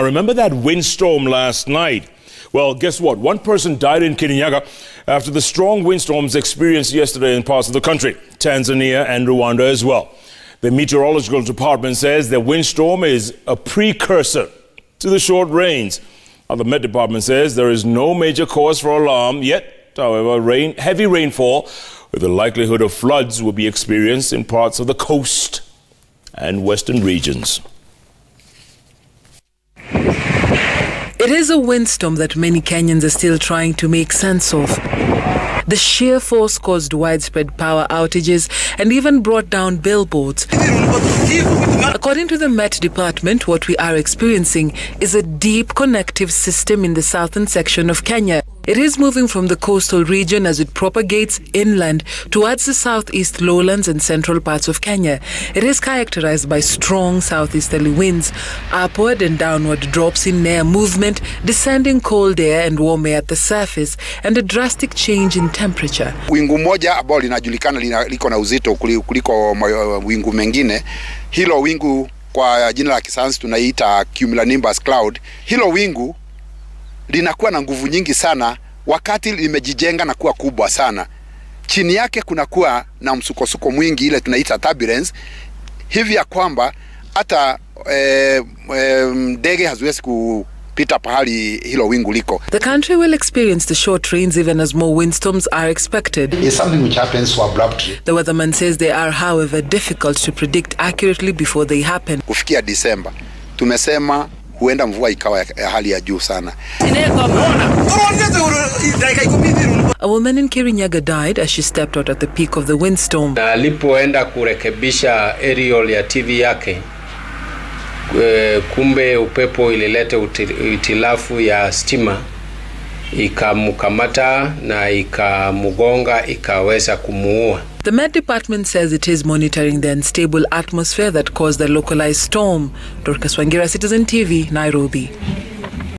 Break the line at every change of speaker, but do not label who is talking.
Remember that windstorm last night? Well, guess what? One person died in Kirinyaga after the strong windstorms experienced yesterday in parts of the country, Tanzania and Rwanda as well. The meteorological department says the windstorm is a precursor to the short rains. Now, the Met Department says there is no major cause for alarm yet. However, heavy rainfall with the likelihood of floods will be experienced in parts of the coast and western regions.
It is a windstorm that many Kenyans are still trying to make sense of. The sheer force caused widespread power outages and even brought down billboards. According to the Met Department, what we are experiencing is a deep connective system in the southern section of Kenya. It is moving from the coastal region as it propagates inland towards the southeast lowlands and central parts of Kenya. It is characterized by strong southeasterly winds, upward and downward drops in air movement, descending cold air and warm air at the surface, and a drastic change in temperature.
Wingu moja ambalo linajulikana liko na uzito kuliko wingu mengine, hilo wingu kwa jina la kisayansi tunaita cumulonimbus cloud. Hilo wingu linakuwa na nguvu nyingi sana wakati limejijenga na kuwa kubwa sana. Chini yake kunakuwa na msukosuko mwingi, ile tunaita turbulence, hivi ya kwamba hata ndege haziwezi kupita pahali hilo wingu liko.
The country will experience the short rains even as more windstorms are expected.
It's something which happens so abruptly.
The weatherman says they are, however, difficult to predict accurately before they happen.
Kufikia December, tumesema huenda mvua ikawa ya hali ya juu sana.
A woman in Kirinyaga died as she stepped out at the peak of the windstorm.
Alipoenda kurekebisha aerial ya TV yake, kumbe upepo ilileta itilafu ya stima, ikamkamata na ikamugonga, ikaweza kumuua.
The Met Department says it is monitoring the unstable atmosphere that caused the localized storm. Dorcas Wangira, Citizen TV, Nairobi.